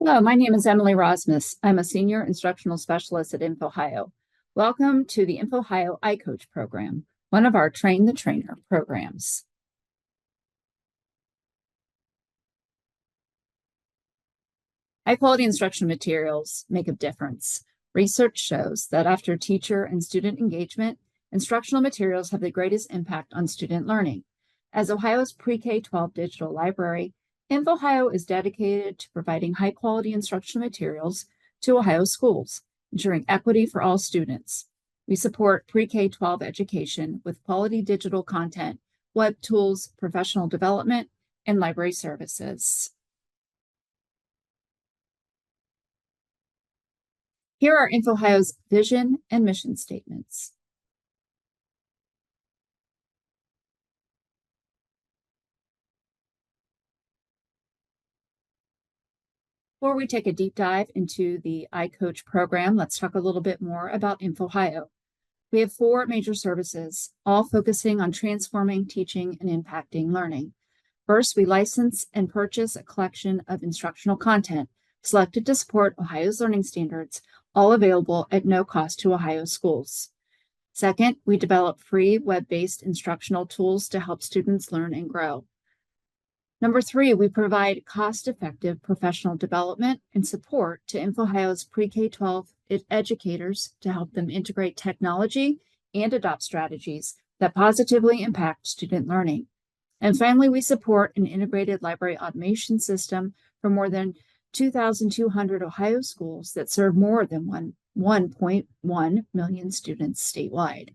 Hello, my name is Emily Rosmus. I'm a Senior Instructional Specialist at INFOhio. Welcome to the INFOhio ICoach program, one of our Train the Trainer programs. High-quality instructional materials make a difference. Research shows that after teacher and student engagement, instructional materials have the greatest impact on student learning. As Ohio's pre-K-12 digital library, INFOhio is dedicated to providing high-quality instructional materials to Ohio schools, ensuring equity for all students. We support pre-K-12 education with quality digital content, web tools, professional development, and library services. Here are INFOhio's vision and mission statements. Before we take a deep dive into the iCoach program, let's talk a little bit more about INFOhio. We have 4 major services, all focusing on transforming teaching and impacting learning. First, we license and purchase a collection of instructional content selected to support Ohio's learning standards, all available at no cost to Ohio schools. Second, we develop free web-based instructional tools to help students learn and grow. Number 3, we provide cost-effective professional development and support to INFOhio's pre-K-12 educators to help them integrate technology and adopt strategies that positively impact student learning. And finally, we support an integrated library automation system for more than 2,200 Ohio schools that serve more than 1.1 million students statewide.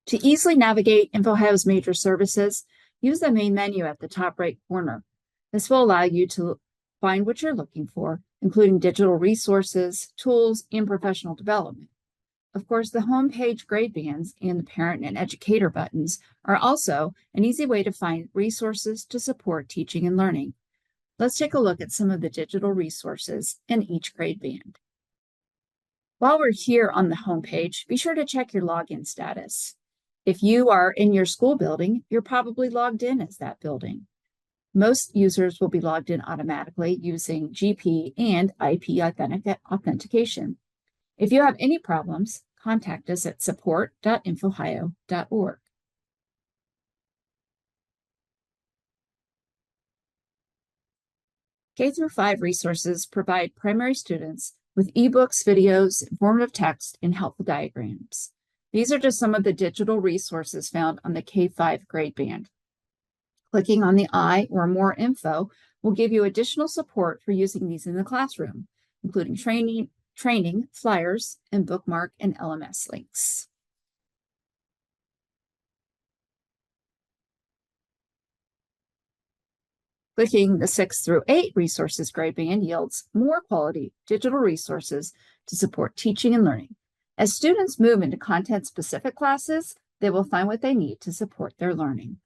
To easily navigate INFOhio's major services, use the main menu at the top right corner. This will allow you to find what you're looking for, including digital resources, tools, and professional development. Of course, the homepage grade bands and the parent and educator buttons are also an easy way to find resources to support teaching and learning. Let's take a look at some of the digital resources in each grade band. While we're here on the homepage, be sure to check your login status. If you are in your school building, you're probably logged in as that building. Most users will be logged in automatically using GP and IP authentication. If you have any problems, contact us at support.infohio.org. K-5 resources provide primary students with ebooks, videos, informative text, and helpful diagrams. These are just some of the digital resources found on the K-5 grade band. Clicking on the I or more info will give you additional support for using these in the classroom, including training, flyers, and bookmark and LMS links. Clicking the 6 through 8 resources grade band yields more quality digital resources to support teaching and learning. As students move into content-specific classes, they will find what they need to support their learning.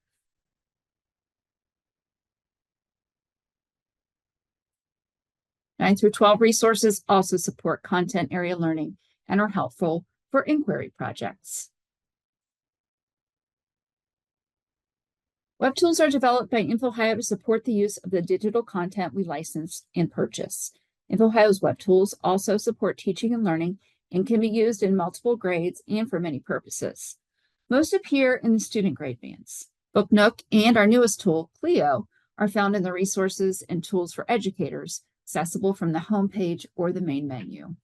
9 through 12 resources also support content area learning and are helpful for inquiry projects. Web tools are developed by INFOhio to support the use of the digital content we license and purchase. INFOhio's web tools also support teaching and learning and can be used in multiple grades and for many purposes. Most appear in the student grade bands. BookNook and our newest tool, Clio, are found in the resources and tools for educators, accessible from the homepage or the main menu.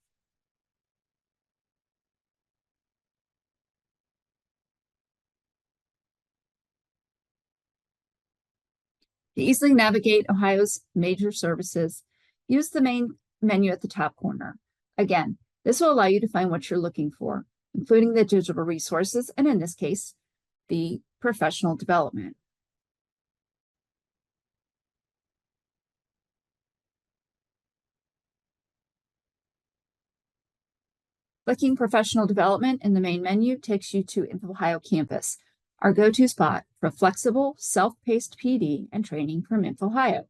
To easily navigate Ohio's major services, use the main menu at the top corner. Again, this will allow you to find what you're looking for, including the digital resources, and in this case, the professional development. Clicking professional development in the main menu takes you to INFOhio Campus, our go-to spot for flexible, self-paced PD and training from INFOhio.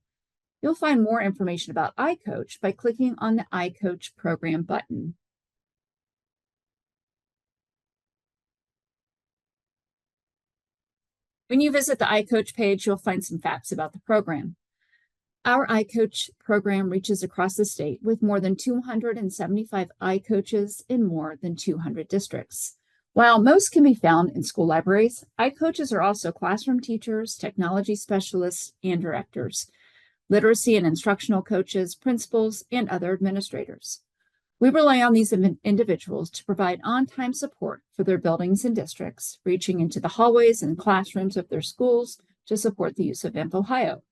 You'll find more information about iCoach by clicking on the iCoach program button. When you visit the iCoach page, you'll find some facts about the program. Our iCoach program reaches across the state with more than 275 iCoaches in more than 200 districts. While most can be found in school libraries, iCoaches are also classroom teachers, technology specialists, and directors, literacy and instructional coaches, principals, and other administrators. We rely on these individuals to provide on-time support for their buildings and districts, reaching into the hallways and classrooms of their schools to support the use of INFOhio.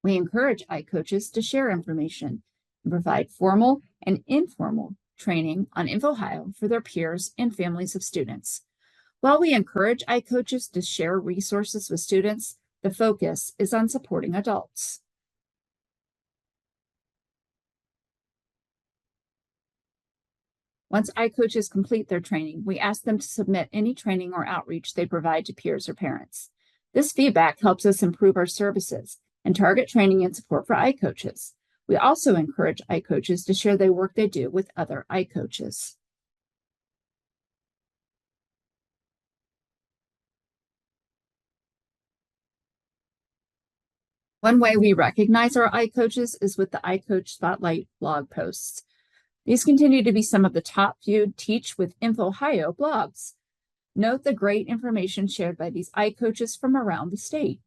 We encourage iCoaches to share information and provide formal and informal training on INFOhio for their peers and families of students. While we encourage iCoaches to share resources with students, the focus is on supporting adults. Once iCoaches complete their training, we ask them to submit any training or outreach they provide to peers or parents. This feedback helps us improve our services and target training and support for iCoaches. We also encourage iCoaches to share the work they do with other iCoaches. One way we recognize our iCoaches is with the iCoach Spotlight blog posts. These continue to be some of the top viewed Teach with INFOhio blogs. Note the great information shared by these iCoaches from around the state.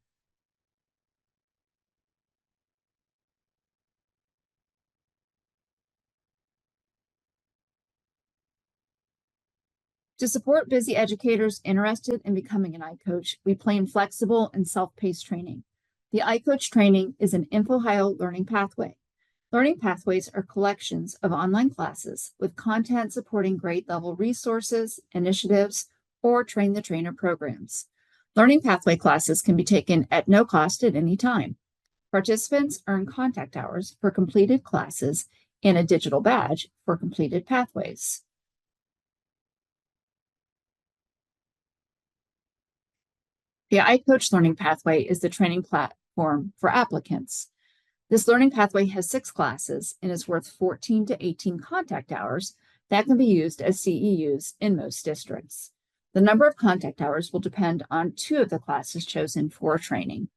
To support busy educators interested in becoming an iCoach, we plan flexible and self-paced training. The iCoach training is an INFOhio learning pathway. Learning pathways are collections of online classes with content supporting grade-level resources, initiatives, or train-the-trainer programs. Learning pathway classes can be taken at no cost at any time. Participants earn contact hours for completed classes and a digital badge for completed pathways. The iCoach Learning Pathway is the training platform for applicants. This learning pathway has 6 classes and is worth 14 to 18 contact hours that can be used as CEUs in most districts. The number of contact hours will depend on 2 of the classes chosen for training.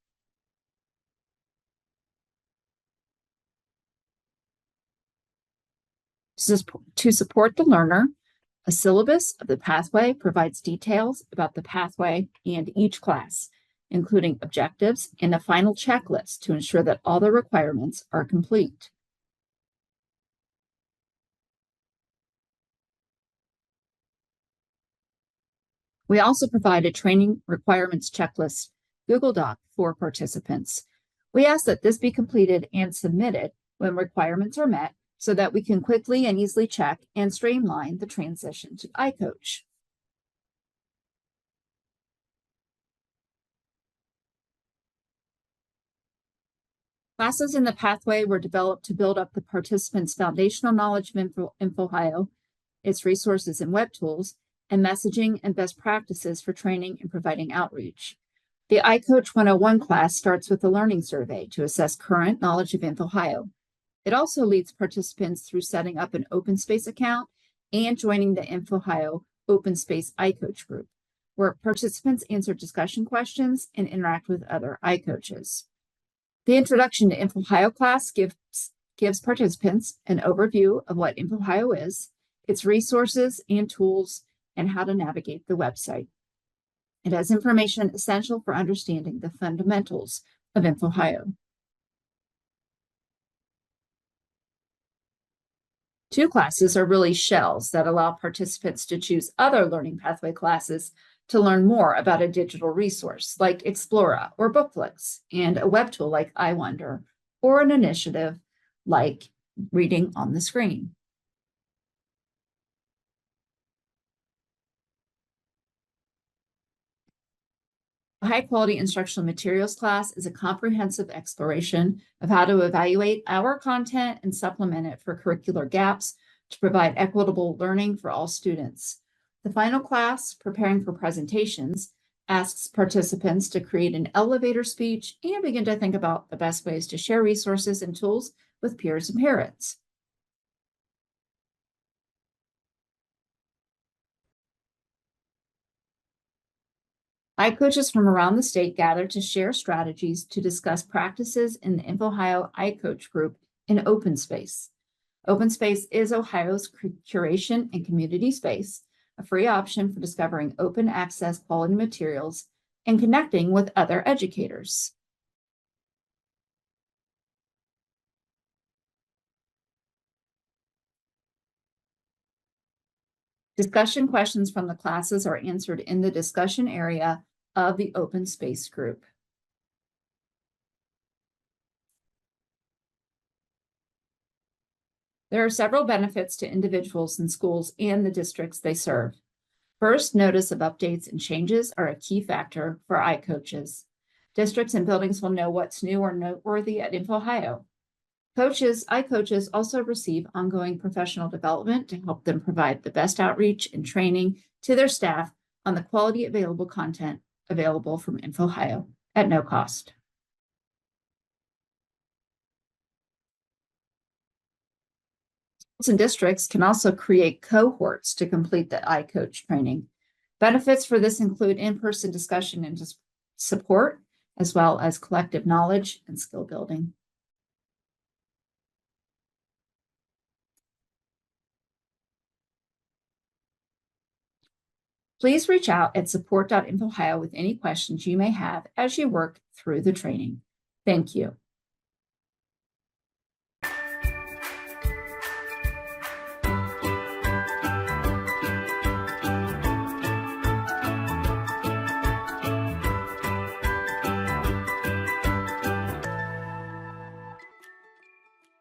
To support the learner, a syllabus of the pathway provides details about the pathway and each class, including objectives and a final checklist to ensure that all the requirements are complete. We also provide a training requirements checklist Google Doc for participants. We ask that this be completed and submitted when requirements are met so that we can quickly and easily check and streamline the transition to iCoach. Classes in the pathway were developed to build up the participants' foundational knowledge of INFOhio, its resources and web tools, and messaging and best practices for training and providing outreach. The iCoach 101 class starts with a learning survey to assess current knowledge of INFOhio. It also leads participants through setting up an open space account and joining the INFOhio Open Space iCoach group, where participants answer discussion questions and interact with other iCoaches. The Introduction to INFOhio class gives participants an overview of what INFOhio is, its resources and tools, and how to navigate the website. It has information essential for understanding the fundamentals of INFOhio. 2 classes are really shells that allow participants to choose other learning pathway classes to learn more about a digital resource like Explora or Bookflix, and a web tool like iWonder, or an initiative like Reading on the Screen. The high-quality instructional materials class is a comprehensive exploration of how to evaluate our content and supplement it for curricular gaps to provide equitable learning for all students. The final class, Preparing for Presentations, asks participants to create an elevator speech and begin to think about the best ways to share resources and tools with peers and parents. iCoaches from around the state gather to share strategies to discuss practices in the INFOhio iCoach group in open space. Open space is Ohio's curation and community space, a free option for discovering open access quality materials and connecting with other educators. Discussion questions from the classes are answered in the discussion area of the open space group. There are several benefits to individuals and schools and the districts they serve. First, notice of updates and changes are a key factor for iCoaches. Districts and buildings will know what's new or noteworthy at INFOhio. iCoaches also receive ongoing professional development to help them provide the best outreach and training to their staff on the quality available content available from INFOhio at no cost. Schools and districts can also create cohorts to complete the iCoach training. Benefits for this include in-person discussion and support, as well as collective knowledge and skill building. Please reach out at support.infohio with any questions you may have as you work through the training. Thank you.